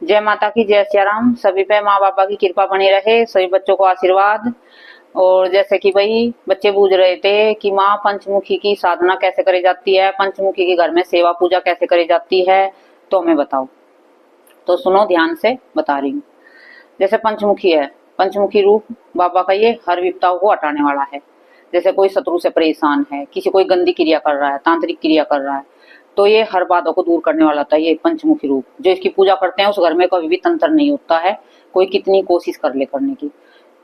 जय माता की, जय सिया राम। सभी पे माँ बापा की कृपा बनी रहे, सभी बच्चों को आशीर्वाद। और जैसे कि भाई बच्चे पूछ रहे थे कि माँ पंचमुखी की साधना कैसे करी जाती है, पंचमुखी के घर में सेवा पूजा कैसे करी जाती है, तो हमें बताओ। तो सुनो ध्यान से बता रही हूँ। जैसे पंचमुखी है, पंचमुखी रूप बाबा का ये हर विपदाओं को हटाने वाला है। जैसे कोई शत्रु से परेशान है, किसी कोई गंदी क्रिया कर रहा है, तांत्रिक क्रिया कर रहा है, तो ये हर बातों को दूर करने वाला था ये पंचमुखी रूप। जो इसकी पूजा करते हैं उस घर में कभी भी तंत्र नहीं होता है, कोई कितनी कोशिश कर ले करने की,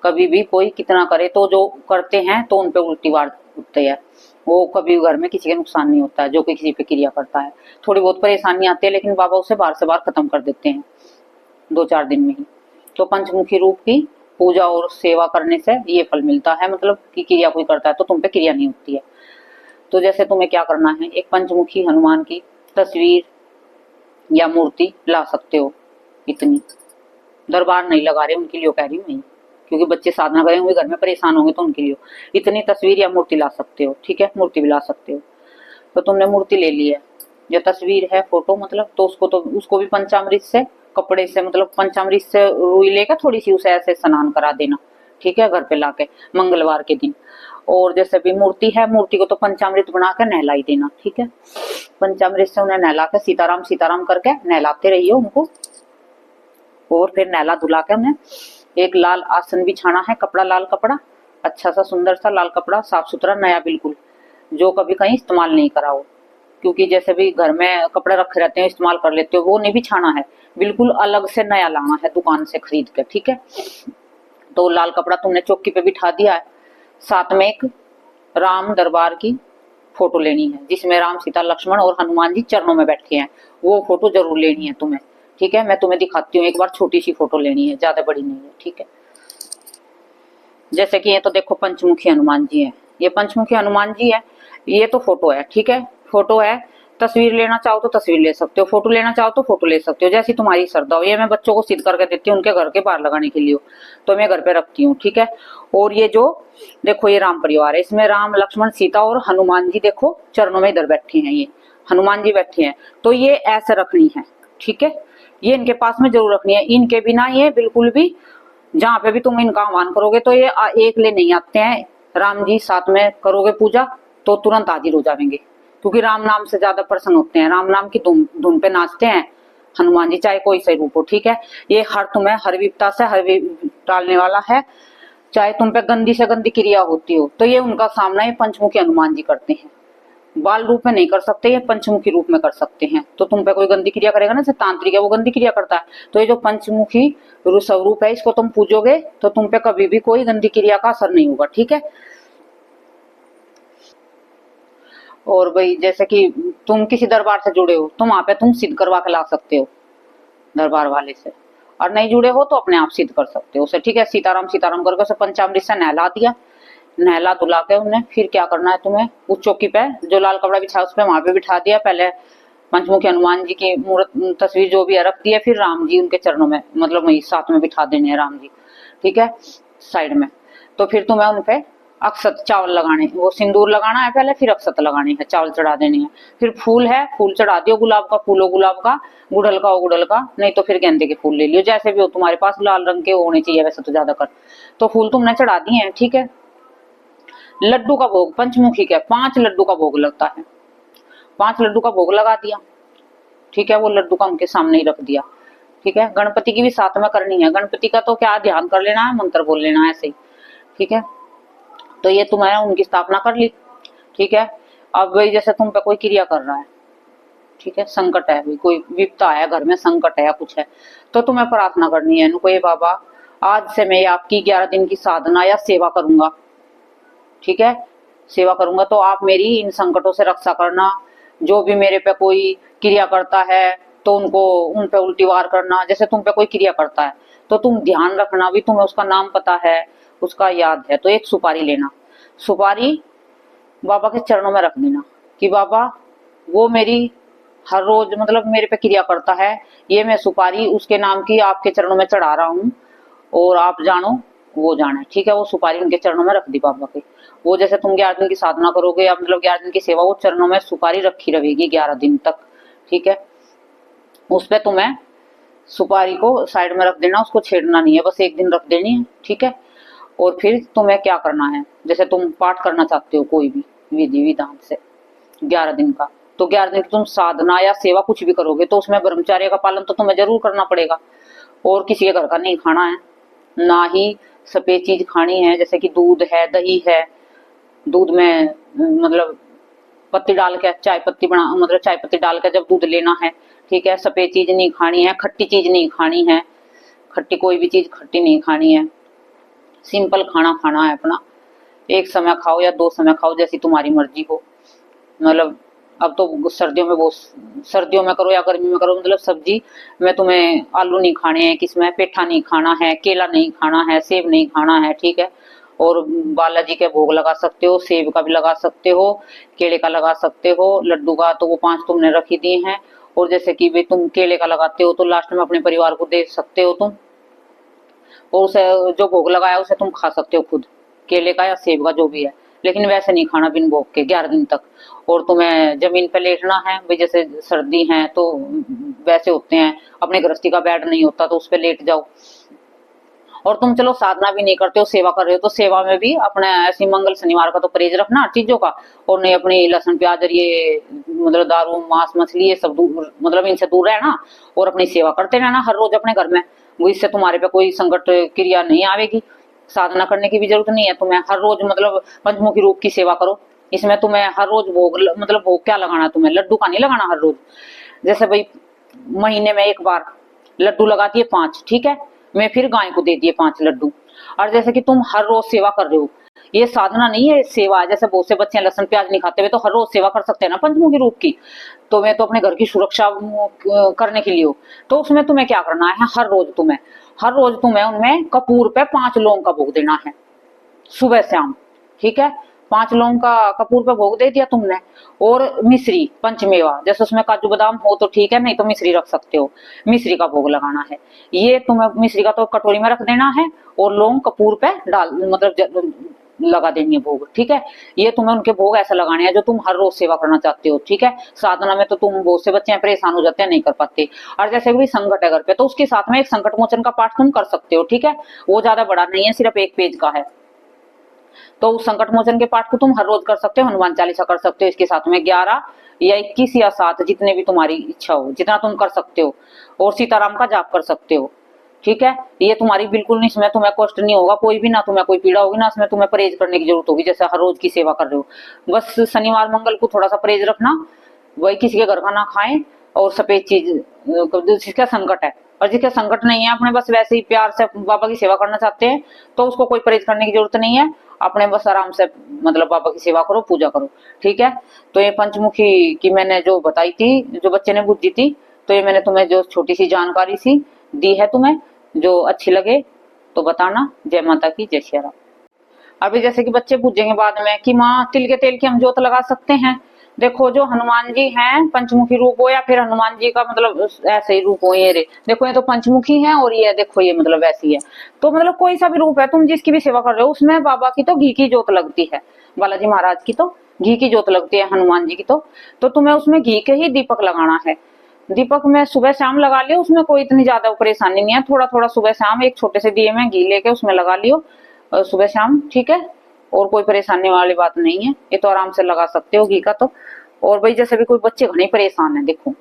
कभी भी कोई कितना करे तो जो करते हैं तो उन पे उल्टी वार उठते हैं। वो कभी घर में किसी के नुकसान नहीं होता है जो कोई किसी पे क्रिया करता है। थोड़ी बहुत परेशानी आती है लेकिन बाबा उसे बार से बार खत्म कर देते हैं 2-4 दिन में ही। तो पंचमुखी रूप की पूजा और सेवा करने से ये फल मिलता है, मतलब कि क्रिया कोई करता है तो तुम पे क्रिया नहीं होती है। तो जैसे तुम्हें क्या करना है, एक पंचमुखी हनुमान की तस्वीर या मूर्ति ला सकते हो। इतनी दरबार नहीं लगा रहे उनके लिए कह रही हूँ मैं, क्योंकि बच्चे साधना करेंगे घर में परेशान होंगे तो उनके लिए इतनी तस्वीर या मूर्ति ला सकते हो। ठीक है, मूर्ति भी ला सकते हो। तो तुमने मूर्ति ले ली है, जो तस्वीर है फोटो मतलब, तो उसको भी पंचामृत से कपड़े से, मतलब पंचामृत से रुई लेकर थोड़ी सी उसे ऐसे स्नान करा देना। ठीक है, घर पे लाके मंगलवार के दिन। और जैसे भी मूर्ति है, मूर्ति को तो पंचामृत बना कर नहला ही देना। ठीक है, पंचामृत से उन्हें नहला कर सीताराम सीताराम करके नहलाते रहिए उनको। और फिर नहला धुला के उन्हें एक लाल आसन बिछाना है, कपड़ा, लाल कपड़ा, अच्छा सा सुंदर सा लाल कपड़ा, साफ सुथरा नया बिल्कुल, जो कभी कहीं इस्तेमाल नहीं करा हो। क्योंकि जैसे भी घर में कपड़े रखे रहते हैं इस्तेमाल कर लेते हो, वो नहीं बिछाना है, बिल्कुल अलग से नया लाना है दुकान से खरीद कर। ठीक है, तो लाल कपड़ा तुमने चौकी पे बिठा दिया है। साथ में एक राम दरबार की फोटो लेनी है जिसमें राम सीता लक्ष्मण और हनुमान जी चरणों में बैठे हैं, वो फोटो जरूर लेनी है तुम्हें। ठीक है, मैं तुम्हें दिखाती हूँ एक बार, छोटी सी फोटो लेनी है, ज्यादा बड़ी नहीं है। ठीक है, जैसे कि ये तो देखो पंचमुखी हनुमान जी है, ये पंचमुखी हनुमान जी है, ये तो फोटो है। ठीक है, फोटो है, तस्वीर लेना चाहो तो तस्वीर ले सकते हो, फोटो लेना चाहो तो फोटो ले सकते हो, जैसी तुम्हारी श्रद्धा हो। ये मैं बच्चों को सिद्ध करके देती हूँ उनके घर के बाहर लगाने के लिए, तो मैं घर पे रखती हूँ। ठीक है, और ये जो देखो ये राम परिवार है, इसमें राम लक्ष्मण सीता और हनुमान जी देखो चरणों में इधर बैठे हैं, ये हनुमान जी बैठे हैं, तो ये ऐसे रखनी है। ठीक है, ये इनके पास में जरूर रखनी है, इनके बिना ये बिल्कुल भी, जहाँ पे भी तुम इनका आह्वान करोगे तो ये एक ले नहीं आते हैं। राम जी साथ में करोगे पूजा तो तुरंत हाजिर हो जाएंगे, क्योंकि राम नाम से ज्यादा प्रसन्न होते हैं, राम नाम की धुन पे नाचते हैं हनुमान जी, चाहे कोई सा रूप हो। ठीक है, ये हर तुम्हें हर विपता से हर टालने वाला है, चाहे तुम पे गंदी से गंदी क्रिया होती हो तो ये उनका सामना ये पंचमुखी हनुमान जी करते हैं। बाल रूप में नहीं कर सकते, ये पंचमुखी रूप में कर सकते हैं। तो तुम पे कोई गंदी क्रिया करेगा ना, जैसे तांत्रिक है वो गंदी क्रिया करता है, तो ये जो पंचमुखी स्वरूप है इसको तुम पूजोगे तो तुम पे कभी भी कोई गंदी क्रिया का असर नहीं होगा। ठीक है, और भाई जैसे कि तुम किसी दरबार से जुड़े हो तो वहां पे तुम सिद्ध करवा के ला सकते हो दरबार वाले से, और नहीं जुड़े हो तो अपने आप सिद्ध कर सकते हो उसे। ठीक है, सीताराम सीताराम करके उसे पंचामृत से नहला दिया, नहला धुला के उन्हें फिर क्या करना है तुम्हें, उस चौकी पे जो लाल कपड़ा बिछा उस पे वहां पे बिठा दिया, पहले पंचमुखी हनुमान जी की मूर्त तस्वीर जो भी है रख दी है, फिर राम जी उनके चरणों में, मतलब वही साथ में बिठा देने हैं राम जी। ठीक है, साइड में। तो फिर तुम्हें उनपे अक्षत चावल लगाने, वो सिंदूर लगाना है पहले, फिर अक्षत लगानी है, चावल चढ़ा देने हैं। फिर फूल है, फूल चढ़ा दियो, गुलाब का फूल हो गुलाब का, गुड़हल का हो गुड़हल का, नहीं तो फिर गेंदे के फूल ले लियो, जैसे भी हो तुम्हारे पास, लाल रंग के होने चाहिए वैसे तो ज्यादा कर। तो फूल तुमने चढ़ा दिए हैं। ठीक है, लड्डू का भोग पंचमुखी का 5 लड्डू का भोग लगता है, 5 लड्डू का भोग लगा दिया। ठीक है, वो लड्डू का उनके सामने ही रख दिया। ठीक है, गणपति की भी साथ में करनी है, गणपति का तो क्या ध्यान कर लेना है, मंत्र बोल लेना है ऐसे ही। ठीक है, तो ये तुम्हें उनकी स्थापना कर ली। ठीक है, अब भाई जैसे तुम पे कोई क्रिया कर रहा है, ठीक है, संकट है, कोई विपता है घर में, संकट है या कुछ है, तो तुम्हें प्रार्थना करनी है इनको, ये बाबा आज से मैं आपकी 11 दिन की साधना या सेवा करूंगा। ठीक है, सेवा करूंगा तो आप मेरी इन संकटों से रक्षा करना, जो भी मेरे पे कोई क्रिया करता है तो उनको उन पे उल्टी वार करना। जैसे तुम पे कोई क्रिया करता है तो तुम ध्यान रखना, भी तुम्हें उसका नाम पता है, उसका याद है, तो एक सुपारी लेना, सुपारी बाबा के चरणों में रख देना कि बाबा वो मेरी हर रोज मतलब मेरे पे क्रिया करता है, ये मैं सुपारी उसके नाम की आपके चरणों में चढ़ा रहा हूँ, और आप जानो वो जाने। ठीक है, वो सुपारी उनके चरणों में रख दी बाबा के। वो जैसे तुम 11 दिन की साधना करोगे या मतलब 11 दिन की सेवा, वो चरणों में सुपारी रखी रहेगी 11 दिन तक। ठीक है, उस पे तुम्हें सुपारी को साइड में रख देना, उसको छेड़ना नहीं है, बस एक दिन रख देनी है, ठीक है। और फिर तुम्हें क्या करना है, जैसे तुम पाठ करना चाहते हो कोई भी विधि विधान से 11 दिन का, तो 11 दिन की तुम साधना या सेवा कुछ भी करोगे तो उसमें ब्रह्मचर्य का पालन तो तुम्हें जरूर करना पड़ेगा। और किसी के घर का नहीं खाना है, ना ही सफेद चीज खानी है, जैसे कि दूध है, दही है, दूध में मतलब पत्ती डाल के, चाय पत्ती बना, मतलब चाय पत्ती डाल के जब दूध लेना है, ठीक है। सफेद चीज नहीं खानी है, खट्टी चीज नहीं खानी है, खट्टी कोई भी चीज खट्टी नहीं खानी है, सिंपल खाना खाना है अपना। एक समय खाओ या 2 समय खाओ, जैसी तुम्हारी मर्जी हो। मतलब अब तो सर्दियों में वो, सर्दियों में करो या गर्मी में करो, मतलब सब्जी में तुम्हें आलू नहीं खाने हैं, किसमें पेठा नहीं खाना है, केला नहीं खाना है, सेब नहीं खाना है, ठीक है। और बालाजी के भोग लगा सकते हो, सेब का भी लगा सकते हो, केले का लगा सकते हो, लड्डू का तो वो 5 तुमने रख ही दिए हैं। और जैसे कि भाई तुम केले का लगाते हो तो लास्ट में अपने परिवार को दे सकते हो तुम, और उसे जो भोग लगाया उसे तुम खा सकते हो खुद, केले का या सेब का जो भी है, लेकिन वैसे नहीं खाना बिन भोग के 11 दिन तक। और तुम्हें जमीन पे लेटना है भाई, जैसे सर्दी है तो वैसे होते हैं, अपने गृहस्थी का बेड नहीं होता तो उस पर लेट जाओ। और तुम चलो साधना भी नहीं करते हो, सेवा कर रहे हो, तो सेवा में भी अपने ऐसी मंगल शनिवार का तो परहेज रखना हर चीजों का, और नहीं अपनी लहसुन प्याज और ये मतलब दारू मांस मछली ये सब दूर, मतलब इनसे दूर रहना, और अपनी सेवा करते रहना हर रोज अपने घर में। वो इससे तुम्हारे पे कोई संकट क्रिया नहीं आवेगी, साधना करने की भी जरूरत नहीं है तुम्हें। हर रोज मतलब पंचमुखी रूप की सेवा करो, इसमें तुम्हें हर रोज भोग, मतलब भोग क्या लगाना, तुम्हें लड्डू का नहीं लगाना हर रोज। जैसे भाई महीने में एक बार लड्डू लगाती है 5, ठीक है, मैं फिर गाय को दे दिए 5 लड्डू। और जैसे कि तुम हर रोज सेवा कर रहे हो, ये साधना नहीं है, सेवा है। जैसे बहुत से बच्चे लहसुन प्याज नहीं खाते हुए तो हर रोज सेवा कर सकते हैं ना पंचमुखी रूप की, तो मैं तो अपने घर की सुरक्षा करने के लिए हो, तो उसमें तुम्हें क्या करना है, हर रोज तुम्हें उनमें कपूर पे 5 लौंग का भोग देना है सुबह शाम, ठीक है। 5 लौंग का कपूर पे भोग दे दिया तुमने। और मिश्री पंचमेवा, जैसे उसमें काजू बादाम हो तो ठीक है, नहीं तो मिश्री रख सकते हो, मिश्री का भोग लगाना है। ये तुम्हें मिश्री का तो कटोरी में रख देना है, और लौंग कपूर पे डाल, मतलब लगा देनी है भोग, ठीक है। ये तुम्हें उनके भोग ऐसा लगाने हैं जो तुम हर रोज सेवा करना चाहते हो, ठीक है। साधना में तो तुम, बहुत से बच्चे परेशान हो जाते हैं, नहीं कर पाते। और जैसे भी संकट है घर पे, तो उसके साथ में एक संकट मोचन का पाठ तुम कर सकते हो, ठीक है। वो ज्यादा बड़ा नहीं है, सिर्फ 1 पेज का है, तो उस संकट मोचन के पाठ को तुम हर रोज कर सकते हो। हनुमान चालीसा कर सकते हो इसके साथ में 11 या 21 या 7, जितने भी तुम्हारी इच्छा हो, जितना तुम कर सकते हो। और सीताराम का जाप कर सकते हो, ठीक है। ये तुम्हारी बिल्कुल नहीं, इसमें तुम्हें कष्ट नहीं होगा कोई भी, ना तुम्हें कोई पीड़ा होगी, ना इसमें तुम्हें परहेज करने की जरूरत होगी, जैसे हर रोज की सेवा कर रहे हो। बस शनिवार मंगल को थोड़ा सा परहेज रखना, वही किसी के घर का ना खाएं, और सफेद चीज, जिसका संकट है, और जिसका संकट नहीं है, अपने बस वैसे ही प्यार से बाबा की सेवा करना चाहते हैं, तो उसको कोई परहेज करने की जरूरत नहीं है। अपने बस आराम से मतलब बाबा की सेवा करो, पूजा करो, ठीक है। तो ये पंचमुखी की मैंने जो बताई थी, जो बच्चे ने बुद्धि थी, तो ये मैंने तुम्हें जो छोटी सी जानकारी सी दी है, तुम्हें जो अच्छी लगे तो बताना। जय माता की, जय श्री राम। अभी जैसे कि बच्चे पूछेंगे बाद में कि माँ तिल के तेल की हम जोत लगा सकते हैं, देखो जो हनुमान जी हैं पंचमुखी रूप हो, या फिर हनुमान जी का मतलब ऐसे ही रूप हो, ये रे देखो, ये तो पंचमुखी है, और ये देखो ये मतलब ऐसी है, तो मतलब कोई सा भी रूप है, तुम जिसकी भी सेवा कर रहे हो, उसमें बाबा की तो घी की जोत लगती है, बालाजी महाराज की तो घी की जोत लगती है, हनुमान जी की तो तुम्हें उसमें घी के ही दीपक लगाना है। दीपक में सुबह शाम लगा लियो, उसमें कोई इतनी ज्यादा परेशानी नहीं है, थोड़ा थोड़ा सुबह शाम एक छोटे से दिए में घी लेके उसमें लगा लियो सुबह शाम, ठीक है। और कोई परेशानी वाली बात नहीं है, ये तो आराम से लगा सकते हो घी का तो। और भाई जैसे भी कोई बच्चे घने परेशान है, देखो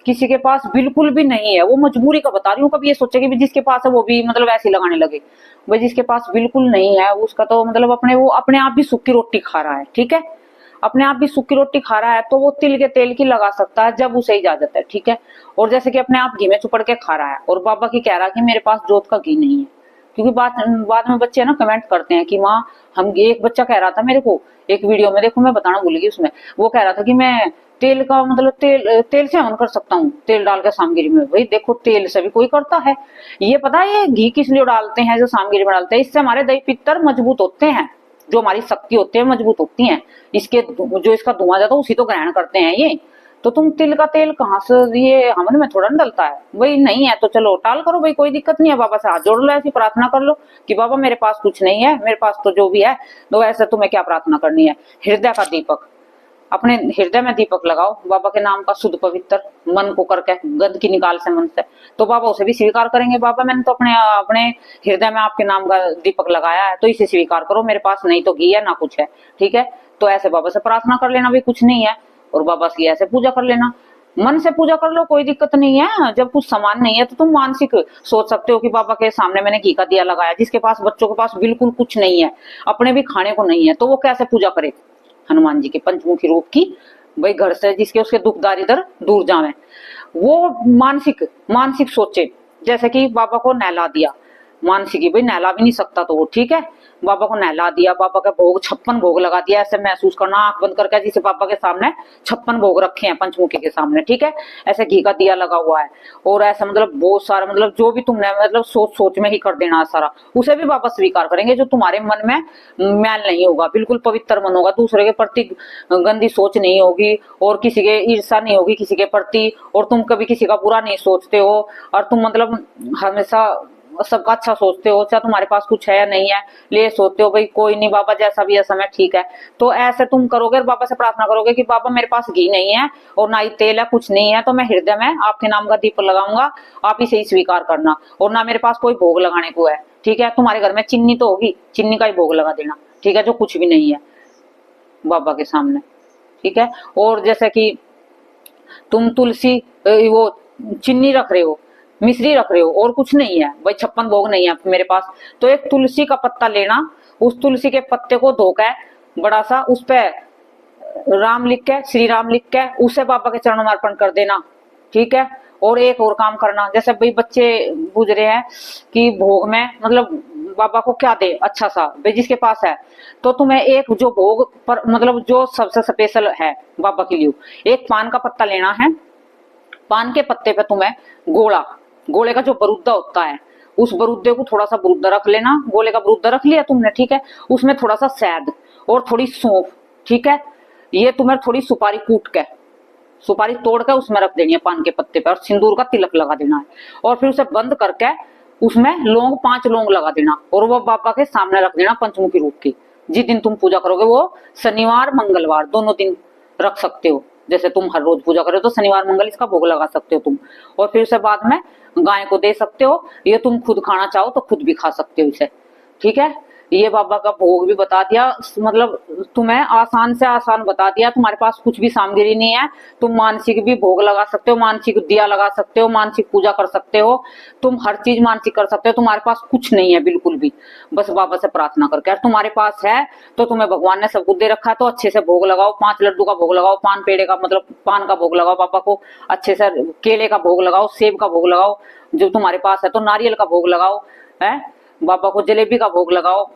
किसी के पास बिल्कुल भी नहीं है, वो मजबूरी का बता रही हूँ, कभी ये सोचे कि भी जिसके पास है वो भी मतलब ऐसे लगाने लगे, भाई जिसके पास बिल्कुल नहीं है उसका तो मतलब वो अपने आप भी सूखी रोटी खा रहा है, ठीक है, अपने आप भी सूखी रोटी खा रहा है, तो वो तिल के तेल की लगा सकता है जब उसे इजाजत है, ठीक है। और जैसे कि अपने आप घी में चुपड़ के खा रहा है, और बाबा की कह रहा है कि मेरे पास जोत का घी नहीं है, क्योंकि बाद में बच्चे ना कमेंट करते हैं कि माँ हम, एक बच्चा कह रहा था मेरे को एक वीडियो में, देखो मैं बताना भूल गई उसमें, वो कह रहा था कि मैं तेल का मतलब तेल से हवन कर सकता हूँ, तेल डाल के सामगिरी में। भाई देखो तेल से भी कोई करता है, ये पता है ये घी किस लिए डालते हैं, जो सामगिरी में डालते हैं, इससे हमारे दही पित्तर मजबूत होते हैं, जो हमारी शक्ति होती है मजबूत होती है, इसके जो इसका धुआं जाता है उसी तो ग्रहण करते हैं ये। तो तुम तिल का तेल कहाँ से, ये हवन में थोड़ा ना डलता है, वही नहीं है तो चलो टाल करो भाई, कोई दिक्कत नहीं है, बाबा से हाथ जोड़ लो, ऐसी प्रार्थना कर लो कि बाबा मेरे पास कुछ नहीं है, मेरे पास तो जो भी है, तो ऐसे तुम्हें क्या प्रार्थना करनी है, हृदय का दीपक, अपने हृदय में दीपक लगाओ बाबा के नाम का, शुद्ध पवित्र मन को करके, गंदगी निकाल से मन से, तो बाबा उसे भी स्वीकार करेंगे। बाबा मैंने तो अपने अपने हृदय में आपके नाम का दीपक लगाया है, तो इसे स्वीकार करो, मेरे पास नहीं तो घी है ना कुछ है, ठीक है। तो ऐसे बाबा से प्रार्थना कर लेना, भी कुछ नहीं है, और बाबा की ऐसे पूजा कर लेना, मन से पूजा कर लो, कोई दिक्कत नहीं है। जब कुछ सामान नहीं है तो तुम मानसिक सोच सकते हो कि बाबा के सामने मैंने घी का दिया लगाया। जिसके पास, बच्चों के पास बिल्कुल कुछ नहीं है, अपने भी खाने को नहीं है, तो वो कैसे पूजा करे हनुमान जी के पंचमुखी रूप की? भाई घर से जिसके उसके दुख दारिद्र दूर जावे, वो मानसिक मानसिक सोचे। जैसे कि बाबा को नहला दिया, मानसिक भाई नहला भी नहीं सकता तो वो ठीक है, बाबा को नहला दिया, बाबा का भोग 56 भोग लगा दिया, ऐसे महसूस करना आंख बंद करके जिसे बाबा के सामने 56 भोग रखे हैं पंचमुखी के सामने, ठीक है। ऐसे घी का दिया लगा हुआ है, और ऐसा मतलब बहुत सारा, मतलब जो भी तुमने मतलब सोच सोच में ही कर देना सारा, उसे भी बाबा स्वीकार करेंगे। जो तुम्हारे मन में मैल नहीं होगा, बिल्कुल पवित्र मन होगा, दूसरे के प्रति गंदी सोच नहीं होगी, और किसी के ईर्षा नहीं होगी किसी के प्रति, और तुम कभी किसी का बुरा नहीं सोचते हो, और तुम मतलब हमेशा सबका अच्छा सोचते हो, चाहे तुम्हारे पास कुछ है या नहीं है, ले सोचते हो भाई कोई नहीं बाबा जैसा भी है समय ठीक है। तो ऐसे तुम करोगे, बाबा से प्रार्थना करोगे कि बाबा मेरे पास घी नहीं है और ना ही तेल है, कुछ नहीं है, तो मैं हृदय में आपके नाम का दीप लगाऊंगा, आप इसे ही स्वीकार करना, और ना मेरे पास कोई भोग लगाने को है, ठीक है। तुम्हारे घर में चीनी तो होगी, चीनी का ही भोग लगा देना, ठीक है, जो कुछ भी नहीं है बाबा के सामने, ठीक है। और जैसे कि तुम तुलसी वो चीनी रख रहे हो, मिश्री रख रहे हो, और कुछ नहीं है भाई, 56 भोग नहीं है मेरे पास, तो एक तुलसी का पत्ता लेना, उस तुलसी के पत्ते को धोकर बड़ा सा उस पे राम लिख के, श्री राम लिख के, उसे बाबा के चरणों में अर्पण कर देना, ठीक है। और एक और काम करना, जैसे भाई बच्चे पूछ रहे हैं कि भोग में मतलब बाबा को क्या दे अच्छा सा, भाई जिसके पास है, तो तुम्हें एक जो भोग पर मतलब जो सबसे स्पेशल है बाबा के लिए, एक पान का पत्ता लेना है। पान के पत्ते पे तुम्हें गोले का जो बरूदा होता है, उस बरूदे को थोड़ा सा बरूदा रख लेना, गोले का बरूदा रख लिया तुमने, ठीक है। उसमें थोड़ा सा शहद और थोड़ी सौंफ, ठीक है। ये तुम्हें थोड़ी सुपारी कूट के, सुपारी तोड़ के उसमें रख देनी है पान के पत्ते पे, और सिंदूर का तिलक लगा देना है, और फिर उसे बंद करके उसमें लौंग 5 लौंग लगा देना, और वो बाबा के सामने रख देना पंचमुखी रूप की। जिस दिन तुम पूजा करोगे, वो शनिवार मंगलवार दोनों दिन रख सकते हो, जैसे तुम हर रोज पूजा करो तो शनिवार मंगल इसका भोग लगा सकते हो तुम, और फिर उसे बाद में गाय को दे सकते हो, ये तुम खुद खाना चाहो तो खुद भी खा सकते हो इसे, ठीक है। ये बाबा का भोग भी बता दिया, मतलब तुम्हें आसान से आसान बता दिया। तुम्हारे पास कुछ भी सामग्री नहीं है, तुम मानसिक भी भोग लगा सकते हो, मानसिक दिया लगा सकते हो, मानसिक पूजा कर सकते हो, तुम हर चीज मानसिक कर सकते हो। तुम्हारे पास कुछ नहीं है बिल्कुल भी, बस बाबा से प्रार्थना करके। और तुम्हारे पास है तो तुम्हें भगवान ने सब कुछ दे रखा है, तो अच्छे से भोग लगाओ, 5 लड्डू का भोग लगाओ, पान पेड़े का मतलब पान का भोग लगाओ बाबा को अच्छे से, केले का भोग लगाओ, सेब का भोग लगाओ, जो तुम्हारे पास है, तो नारियल का भोग लगाओ, है बाबा को जलेबी का भोग लगाओ,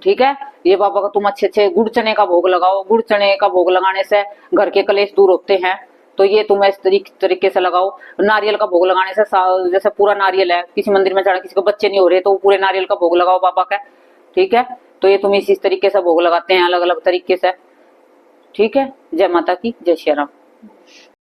ठीक है। ये बाबा का तुम अच्छे गुड़ चने का भोग लगाओ, गुड़ चने का भोग लगाने से घर के कलेश दूर होते हैं, तो ये तुम इस तरीके से लगाओ। नारियल का भोग लगाने से, जैसे पूरा नारियल है किसी मंदिर में चढ़ा, किसी को बच्चे नहीं हो रहे तो पूरे नारियल का भोग लगाओ बाबा का, ठीक है। तो ये तुम इसी तरीके से भोग लगाते हैं अलग अलग तरीके से, ठीक है। जय माता की, जय श्री राम।